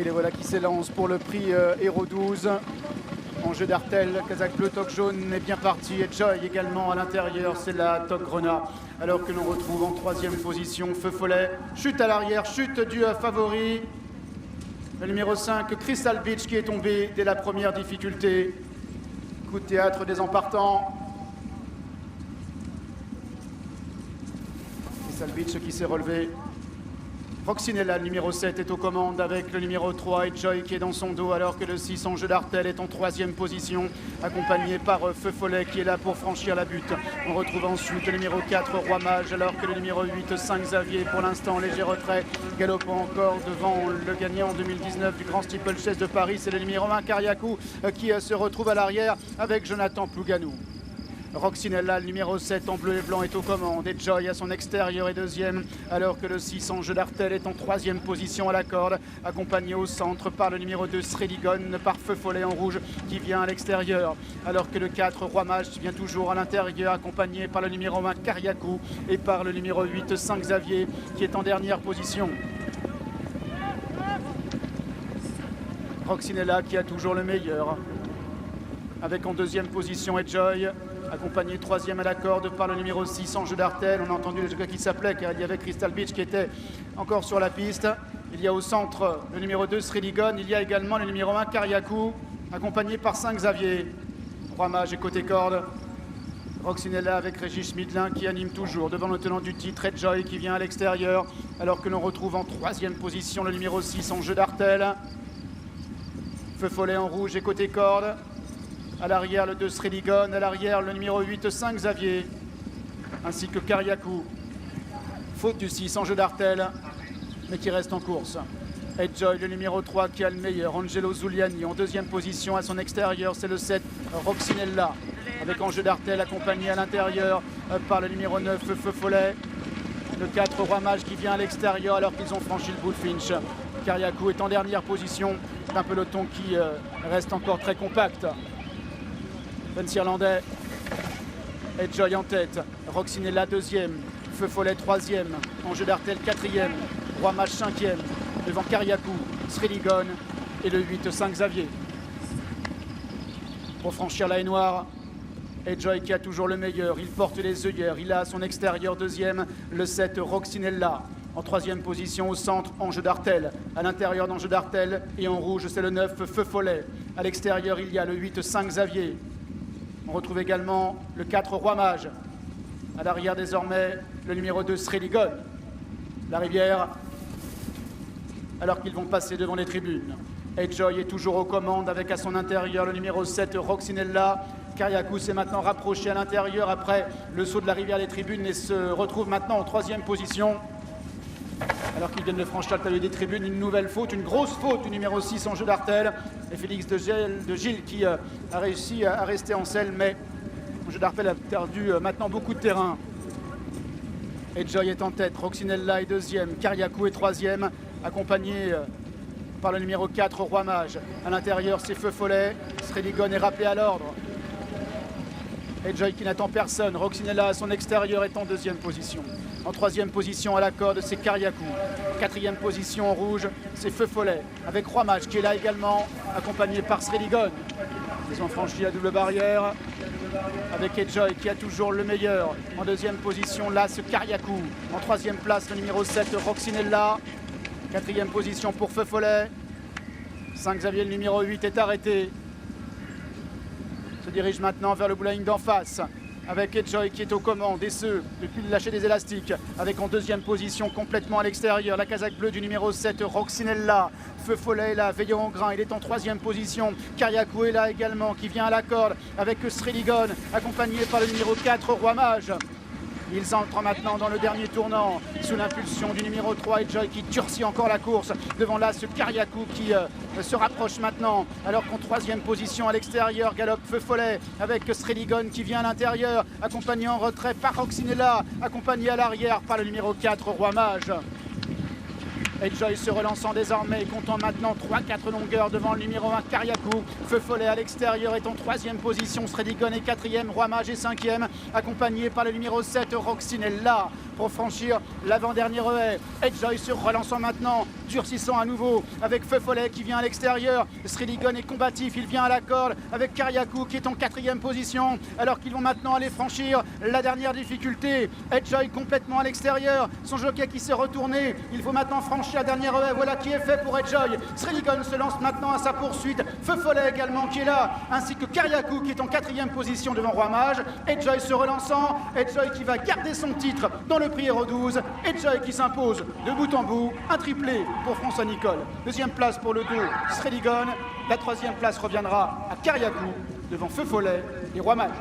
les voilà qui s'élancent pour le prix Héros 12. Enjeu d'Artel, Kazakh bleu, toque jaune est bien parti. Et Joy également à l'intérieur, c'est la toque grenat. Alors que l'on retrouve en troisième position Feu Follet. Chute à l'arrière, chute du favori. Le numéro 5, Crystal Beach, qui est tombé dès la première difficulté. Coup de théâtre des empartants. Crystal Beach qui s'est relevé. Roxinella, le numéro 7, est aux commandes avec le numéro 3 et Joy qui est dans son dos, alors que le 6, Enjeu d'Artel, est en troisième position, accompagné par Feu Follet qui est là pour franchir la butte. On retrouve ensuite le numéro 4, Roi Mage, alors que le numéro 8, 5 Xavier, pour l'instant léger retrait, galopant encore devant le gagnant en 2019 du Grand Steeplechase de Paris. C'est le numéro 1, Kariakou, qui se retrouve à l'arrière avec Jonathan Plouganou. Roxinella, le numéro 7 en bleu et blanc, est aux commandes et Joy à son extérieur est deuxième, alors que le 6, Enjeu d'Artel, est en troisième position à la corde, accompagné au centre par le numéro 2, Sreligon, par Feu Follet en rouge qui vient à l'extérieur, alors que le 4, Roi Mage, vient toujours à l'intérieur, accompagné par le numéro 1, Kariakou, et par le numéro 8, 5 Xavier, qui est en dernière position. Roxinella qui a toujours le meilleur, avec en deuxième position Joy, accompagné troisième à la corde par le numéro 6, Enjeu d'Artel. On a entendu le gars qui s'appelait car il y avait Crystal Beach qui était encore sur la piste. Il y a au centre le numéro 2, Sreligon. Il y a également le numéro 1, Kariakou, accompagné par 5 Xavier. Roi Mage et côté corde. Roxinella avec Régis Schmidlin qui anime toujours devant le tenant du titre, et Joy qui vient à l'extérieur, alors que l'on retrouve en troisième position le numéro 6, Enjeu d'Artel. Feu Follet en rouge et côté corde. À l'arrière, le 2, Sreligon. À l'arrière, le numéro 8, 5 Xavier. Ainsi que Kariakou. Faute du 6, Enjeu d'Artel, mais qui reste en course. Et Joy, le numéro 3, qui a le meilleur. Angelo Zuliani en deuxième position à son extérieur. C'est le 7, Roxinella. Avec Enjeu d'Artel accompagné à l'intérieur par le numéro 9, Feu Follet. Le 4, Roi Mage, qui vient à l'extérieur alors qu'ils ont franchi le Bullfinch. Kariakou est en dernière position. C'est un peloton qui reste encore très compact. Vence Irlandais et Joy en tête. Roxinella deuxième. Feu Follet troisième. Enjeu d'Artel quatrième. Roi Mage cinquième. Devant Kariakou, Sreligon et le 8, 5 Xavier. Pour franchir la haie noire, et Joy qui a toujours le meilleur. Il porte les œillères. Il a à son extérieur deuxième le 7, Roxinella. En troisième position au centre, Enjeu d'Artel. À l'intérieur d'Enjeu d'Artel et en rouge, c'est le 9, Feu Follet. À l'extérieur, il y a le 8, 5 Xavier. On retrouve également le 4, Roi Mage. À l'arrière désormais, le numéro 2, Sreligon. La Rivière, alors qu'ils vont passer devant les tribunes. Et Joy est toujours aux commandes avec à son intérieur le numéro 7, Roxinella. Kariakou s'est maintenant rapproché à l'intérieur après le saut de la Rivière des tribunes et se retrouve maintenant en troisième position. Alors qu'ils viennent de franchir le talus des tribunes, une nouvelle faute, une grosse faute du numéro 6, Enjeu d'Artel. Et Félix de Gilles qui a réussi à rester en selle, mais Enjeu d'Artel a perdu maintenant beaucoup de terrain. Et Joy est en tête, Roxinella est deuxième, Kariakou est troisième, accompagné par le numéro 4, Roi Mage. À l'intérieur, c'est Feu Follet. Sreligon est rappelé à l'ordre. Et Joy qui n'attend personne. Roxinella à son extérieur est en deuxième position. En troisième position à la corde, c'est Kariakou. Quatrième position en rouge, c'est Feu Follet. Avec Roi Mage qui est là également, accompagné par Sreligon. Ils ont franchi la double barrière. Avec Joy qui a toujours le meilleur. En deuxième position, là, ce Kariakou. En troisième place, le numéro 7, Roxinella. Quatrième position pour Feu Follet. 5 Xavier, le numéro 8, est arrêté. Se dirige maintenant vers le bouling d'en face. Avec Joy qui est aux commandes et ce, depuis le lâcher des élastiques. Avec en deuxième position, complètement à l'extérieur, la casaque bleue du numéro 7, Roxinella. Feu Follet est là, veillant en grain, il est en troisième position. Kariakou est là également, qui vient à la corde avec Sreligon, accompagné par le numéro 4, Roi Mage. Ils entrent maintenant dans le dernier tournant sous l'impulsion du numéro 3 et Joy qui durcit encore la course. Devant là, ce Kariakou qui se rapproche maintenant alors qu'en troisième position à l'extérieur galope Feu Follet avec Sreligon qui vient à l'intérieur, accompagné en retrait par Roxinella, accompagné à l'arrière par le numéro 4, Roi Mage. Et Joy se relançant désormais, comptant maintenant 3-4 longueurs devant le numéro 1, Kariakou. Feu Follet à l'extérieur est en troisième position, Sreligon est quatrième, Roi Mage est cinquième, accompagné par le numéro 7, Roxinella. pour franchir l'avant-dernier relais. Edjoy se relançant maintenant, durcissant à nouveau avec Feu Follet qui vient à l'extérieur. Sreligon est combatif, il vient à la corde avec Kariakou qui est en 4e position, alors qu'ils vont maintenant aller franchir la dernière difficulté. Edjoy complètement à l'extérieur, son jockey qui s'est retourné, il faut maintenant franchir la dernière relais. Voilà qui est fait pour Edjoy. Sreligon se lance maintenant à sa poursuite, Feu Follet également qui est là, ainsi que Kariakou qui est en 4e position devant Roi Mage. Edjoy se relançant, Edjoy qui va garder son titre dans le prix Héros 12, Edjoy qui s'impose de bout en bout, un triplé pour François Nicole. 2e place pour le 2, Sreligon. La 3e place reviendra à Kariakou devant Feu Follet et Roi Mage.